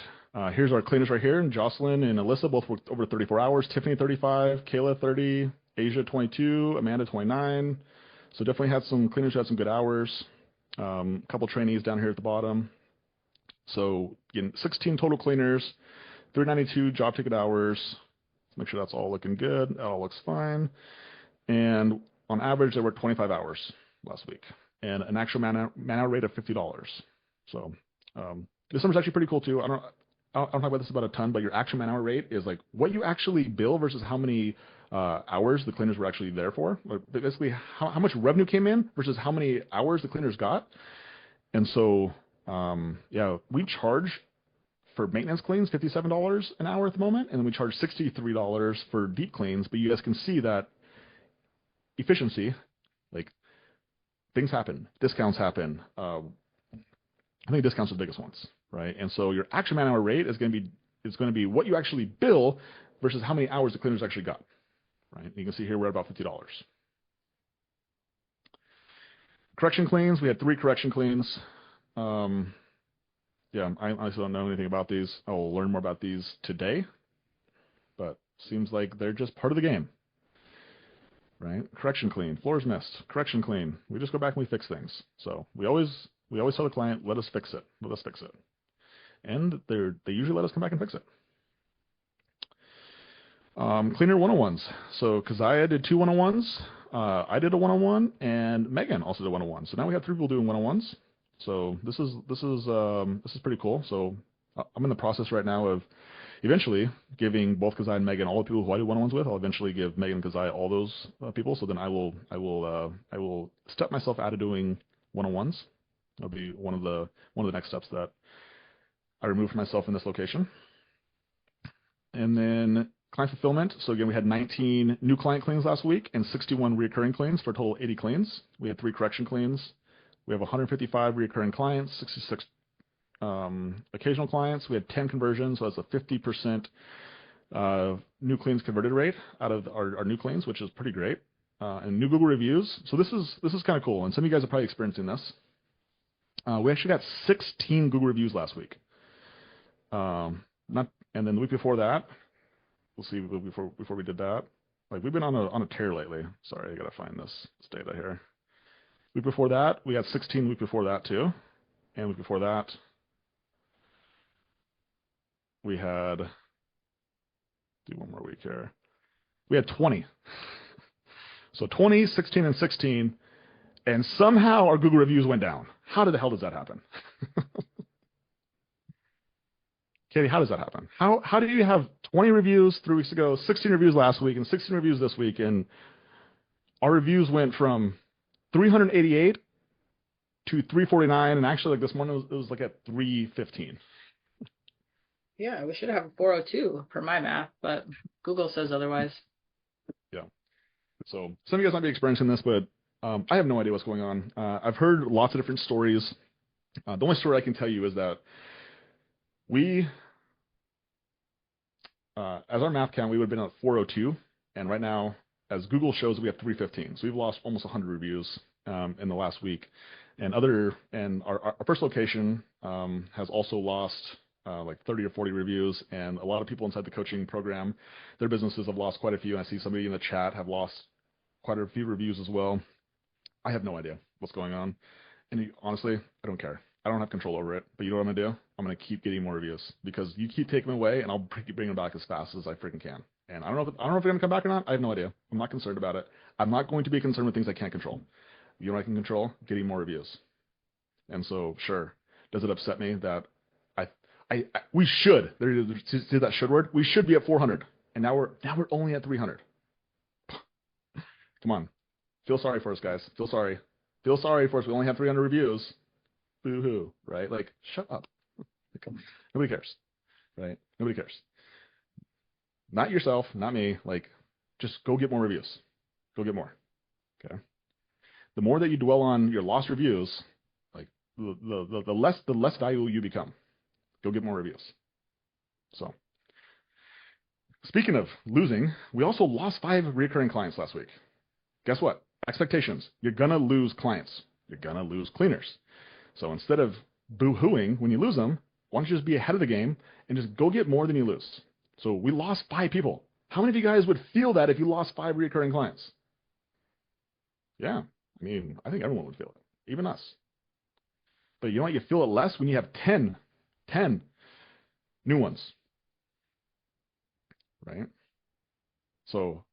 here's our cleaners right here. And Jocelyn and Alyssa both worked over 34 hours. Tiffany 35, Kayla 30, Asia 22, Amanda 29. So definitely had some cleaners who had some good hours. A couple trainees down here at the bottom. So again, 16 total cleaners, 392 job ticket hours. Let's make sure that's all looking good. That all looks fine. And on average, they worked 25 hours last week, and an actual man-hour rate of $50. So this number's actually pretty cool too. I don't talk about this about a ton, but your actual man-hour rate is like what you actually bill versus how many hours the cleaners were actually there for. Like basically, how much revenue came in versus how many hours the cleaners got. And so, yeah, we charge for maintenance cleans $57 an hour at the moment, and then we charge $63 for deep cleans. But you guys can see that efficiency, like things happen, discounts happen. I think discounts are the biggest ones, right? And so your actual man-hour rate is going to be what you actually bill versus how many hours the cleaners actually got, right? You can see here we're at about $50. Correction cleans, we had 3 correction cleans. Yeah, I honestly don't know anything about these. I will learn more about these today, but seems like they're just part of the game, right? Correction clean, floors missed, correction clean. We just go back and we fix things. So we always tell the client, let us fix it. Let us fix it. And they usually let us come back and fix it. Cleaner 101s. So Keziah did 2 101s. I did a 101, and Megan also did a 101. So now we have 3 people doing 101s. So this is pretty cool. So I'm in the process right now of eventually giving both Keziah and Megan, all the people who I do 101s with. I'll eventually give Megan and Keziah all those people. So then I will step myself out of doing 101s. That'll be one of the next steps that I remove from myself in this location. And then client fulfillment. So again, we had 19 new client cleans last week and 61 recurring cleans for a total of 80 cleans. We had 3 correction cleans. We have 155 recurring clients, 66 occasional clients. We had 10 conversions, so that's a 50% new cleans converted rate out of our new cleans, which is pretty great. And new Google reviews. So this is kind of cool, and some of you guys are probably experiencing this. We actually got 16 Google reviews last week. And then the week before that, we'll see before we did that. Like we've been on a tear lately. Sorry, I gotta find this data here. Week before that, we had 16. Week before that too, and week before that, we had. Do one more week here. We had 20. So 20, 16, and 16, and somehow our Google reviews went down. How the hell does that happen? Katie, how does that happen? How do you have 20 reviews 3 weeks ago, 16 reviews last week, and 16 reviews this week, and our reviews went from 388 to 349, and actually, like this morning, it was like at 315. Yeah, we should have 402 per my math, but Google says otherwise. Yeah. So some of you guys might be experiencing this, but I have no idea what's going on. I've heard lots of different stories. The only story I can tell you is that we, as our math count, we would have been at 402, and right now, as Google shows, we have 315. So we've lost almost 100 reviews in the last week, and our first location has also lost like 30 or 40 reviews, and a lot of people inside the coaching program, their businesses have lost quite a few. And I see somebody in the chat have lost quite a few reviews as well. I have no idea what's going on. And honestly, I don't care. I don't have control over it. But you know what I'm going to do? I'm going to keep getting more reviews because you keep taking them away and I'll keep bringing them back as fast as I freaking can. And I don't know if they're going to come back or not. I have no idea. I'm not concerned about it. I'm not going to be concerned with things I can't control. You know what I can control? Getting more reviews. And so, sure, does it upset me that we should, see that should word? We should be at 400. And now we're only at 300. Come on. Feel sorry for us, guys. Feel sorry. Feel sorry for us. We only have 300 reviews. Boo-hoo, right? Like, shut up. Nobody cares, right? Nobody cares. Not yourself, not me. Like, just go get more reviews. Go get more, okay? The more that you dwell on your lost reviews, like, the less valuable you become. Go get more reviews. So, speaking of losing, we also lost 5 recurring clients last week. Guess what? Expectations. You're going to lose clients. You're going to lose cleaners. So instead of boo-hooing when you lose them, why don't you just be ahead of the game and just go get more than you lose? So we lost 5 people. How many of you guys would feel that if you lost 5 recurring clients? Yeah. I mean, I think everyone would feel it, even us. But you know what? You feel it less when you have 10 new ones, right? So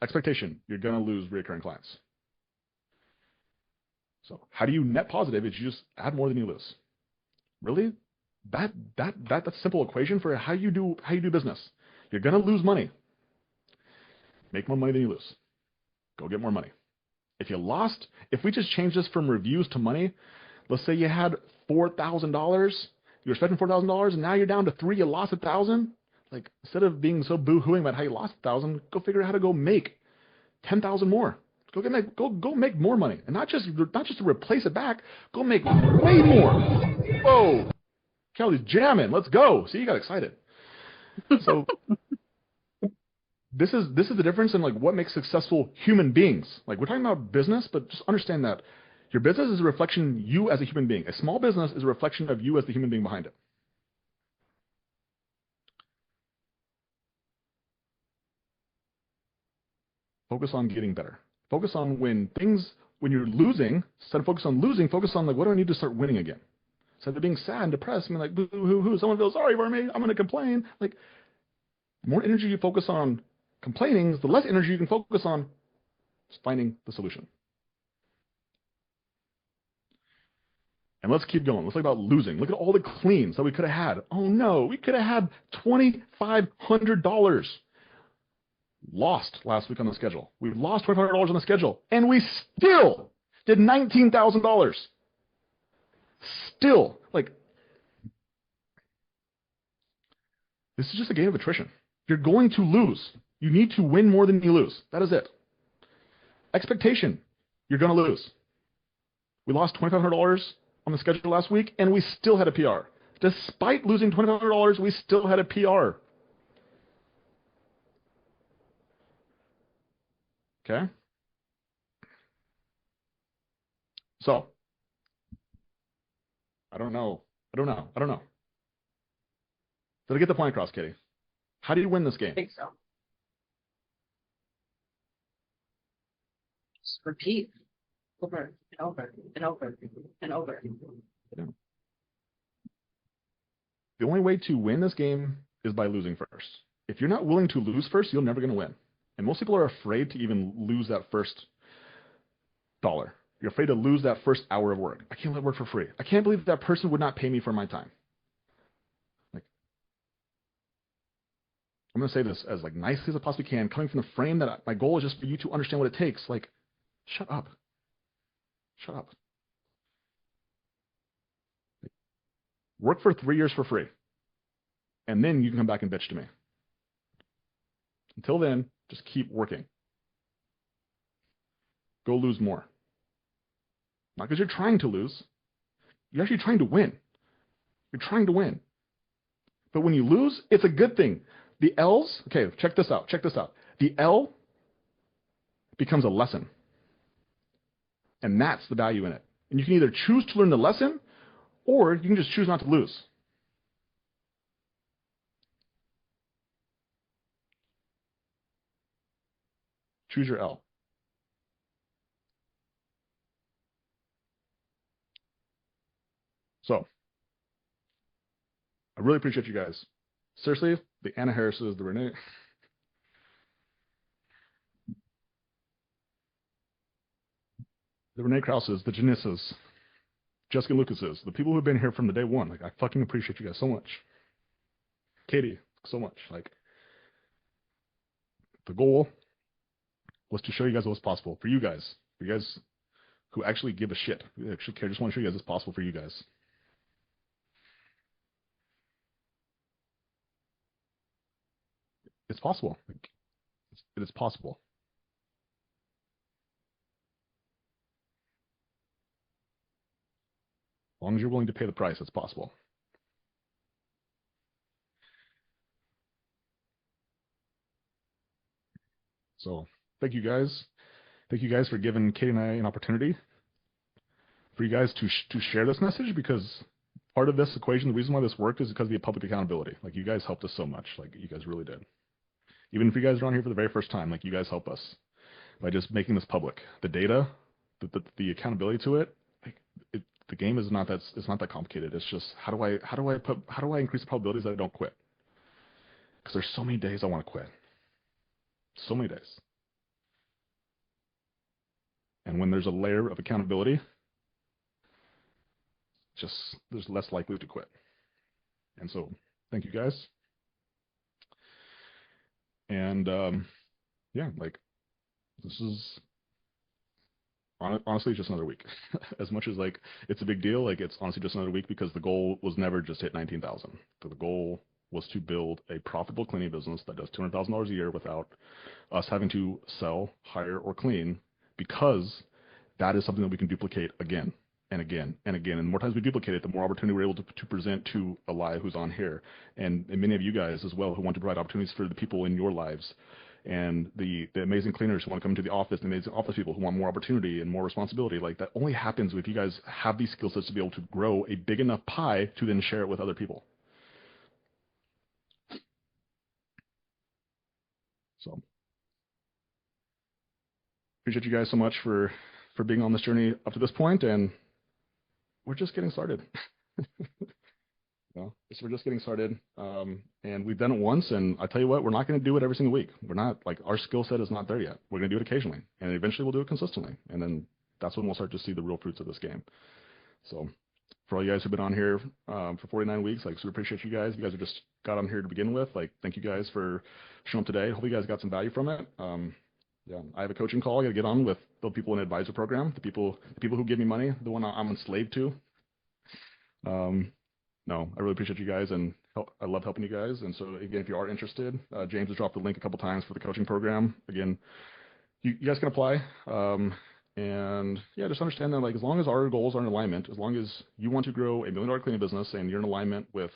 expectation, you're going to lose recurring clients. So how do you net positive? Is you just add more than you lose. Really? That's a simple equation for how you do business. You're going to lose money. Make more money than you lose. Go get more money. If we just change this from reviews to money, let's say you had $4,000, you were spending $4,000, and now you're down to 3, you lost 1,000. Like, instead of being so boo-hooing about how you lost 1,000, go figure out how to go make 10,000 more. Go make more money, and not just to replace it back. Go make way more. Whoa, Kelly's jamming. Let's go. See, you got excited. So this is the difference in like what makes successful human beings. Like, we're talking about business, but just understand that your business is a reflection of you as a human being. A small business is a reflection of you as the human being behind it. Focus on getting better. Focus on when you're losing, instead of focus on losing, focus on like, what do I need to start winning again? Instead of being sad and depressed, I mean, like, boo hoo hoo, someone feels sorry for me, I'm going to complain. Like, the more energy you focus on complaining, the less energy you can focus on finding the solution. And let's keep going. Let's talk about losing. Look at all the cleans that we could have had. Oh no, we could have had $2,500 lost last week on the schedule. We lost $2,500 on the schedule, and we still did $19,000. Still, like, this is just a game of attrition. You're going to lose. You need to win more than you lose. That is it. Expectation, you're going to lose. We lost $2,500 on the schedule last week, and we still had a PR. Despite losing $2,500, we still had a PR. Okay? So, I don't know. Did I get the point across, Katie? How do you win this game? I think so. Just repeat over and over and over and over. Yeah. The only way to win this game is by losing first. If you're not willing to lose first, you're never going to win. And most people are afraid to even lose that first dollar. You're afraid to lose that first hour of work. I can't let work for free. I can't believe that person would not pay me for my time. Like, I'm going to say this as like nicely as I possibly can, coming from the frame that my goal is just for you to understand what it takes. Like, shut up. Shut up. Like, work for 3 years for free. And then you can come back and bitch to me. Until then, just keep working. Go lose more. Not because you're trying to lose. You're actually trying to win. You're trying to win. But when you lose, it's a good thing. The L's, okay, check this out. The L becomes a lesson. And that's the value in it. And you can either choose to learn the lesson, or you can just choose not to lose. Choose your L. So I really appreciate you guys. Seriously, the Anna Harrises, the Renee Krauses, the Janisses, Jessica Lucases, the people who've been here from the day one. Like, I fucking appreciate you guys so much. Katie, so much. Like, the goal was to show you guys what was possible for you guys who actually give a shit, who actually care. Just want to show you guys it's possible for you guys. It's possible. Like, it is possible. As long as you're willing to pay the price, it's possible. So thank you guys. Thank you guys for giving Katie and I an opportunity for you guys to share this message, because part of this equation, the reason why this worked is because of the public accountability. Like, you guys helped us so much. Like, you guys really did. Even if you guys are on here for the very first time, like, you guys help us by just making this public. The data, the accountability to it, like, the game is not that, it's not that complicated. It's just how do I increase the probabilities that I don't quit? Because there's so many days I want to quit. So many days. And when there's a layer of accountability, just there's less likely to quit. And so thank you guys. And yeah, like, this is honestly just another week. As much as like it's a big deal, like, it's honestly just another week, because the goal was never just hit 19,000. The goal was to build a profitable cleaning business that does $200,000 a year without us having to sell, hire, or clean, because that is something that we can duplicate again and again and again. And the more times we duplicate it, the more opportunity we're able to present to Elia, who's on here, and many of you guys as well, who want to provide opportunities for the people in your lives, and the amazing cleaners who want to come to the office, the amazing office people who want more opportunity and more responsibility. Like, that only happens if you guys have these skill sets to be able to grow a big enough pie to then share it with other people. So appreciate you guys so much for being on this journey up to this point, and we're just getting started. So we're just getting started, and we've done it once, and I tell you what, we're not going to do it every single week. We're not, like, our skill set is not there yet. We're going to do it occasionally, and eventually we'll do it consistently, and then that's when we'll start to see the real fruits of this game. So for all you guys who've been on here for 49 weeks, like, super appreciate you guys. You guys are just got on here to begin with. Like, thank you guys for showing up today. Hope you guys got some value from it. Yeah, I have a coaching call I got to get on with the people in the advisor program, the people who give me money, the one I'm enslaved to. No, I really appreciate you guys, and I love helping you guys. And so again, if you are interested, James has dropped the link a couple times for the coaching program. Again, you guys can apply. And yeah, just understand that, like, as long as our goals are in alignment, as long as you want to grow $1 million cleaning business and you're in alignment with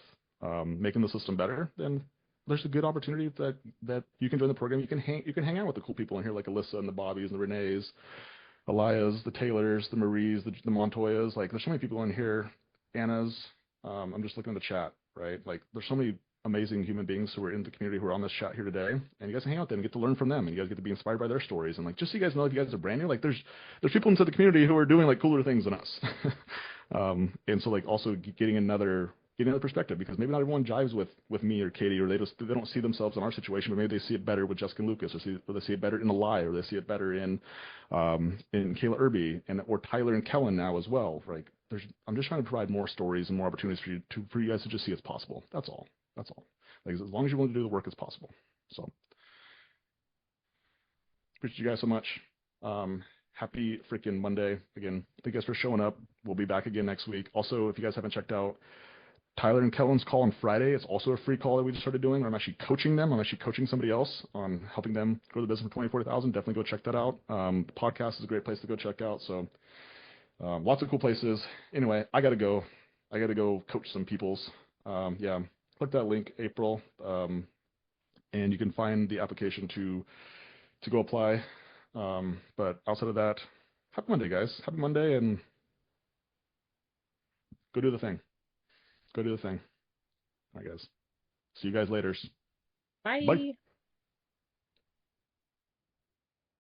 making the system better, then there's a good opportunity that you can join the program. You can hang out with the cool people in here, like Alyssa and the Bobbies and the Renees, Elias, the Taylors, the Maries, the Montoyas. Like, there's so many people in here. Anna's. I'm just looking at the chat, right? Like, there's so many amazing human beings who are in the community who are on this chat here today, and you guys hang out with them and get to learn from them, and you guys get to be inspired by their stories. And, like, just so you guys know, if you guys are brand new, like, there's people inside the community who are doing, like, cooler things than us. And so, like, also getting another perspective, because maybe not everyone jives with me or Katie, or they don't see themselves in our situation, but maybe they see it better with Jessica and Lucas, or they see it better in Eli, or they see it better in Kayla Irby, or Tyler and Kellen now as well. Like, I'm just trying to provide more stories and more opportunities for you guys to just see it's possible. That's all. Like, as long as you're willing to do the work, it's possible. So appreciate you guys so much. Happy freaking Monday. Again, thank you guys for showing up. We'll be back again next week. Also, if you guys haven't checked out Tyler and Kellen's call on Friday, it's also a free call that we just started doing. I'm actually coaching them. I'm actually coaching somebody else on helping them grow the business from 40,000. Definitely go check that out. The podcast is a great place to go check out. So lots of cool places. Anyway, I got to go. Coach some peoples. Yeah, click that link, April, and you can find the application to go apply. But outside of that, happy Monday, guys. Happy Monday, and go do the thing. All right, guys. See you guys later. Bye. Bye.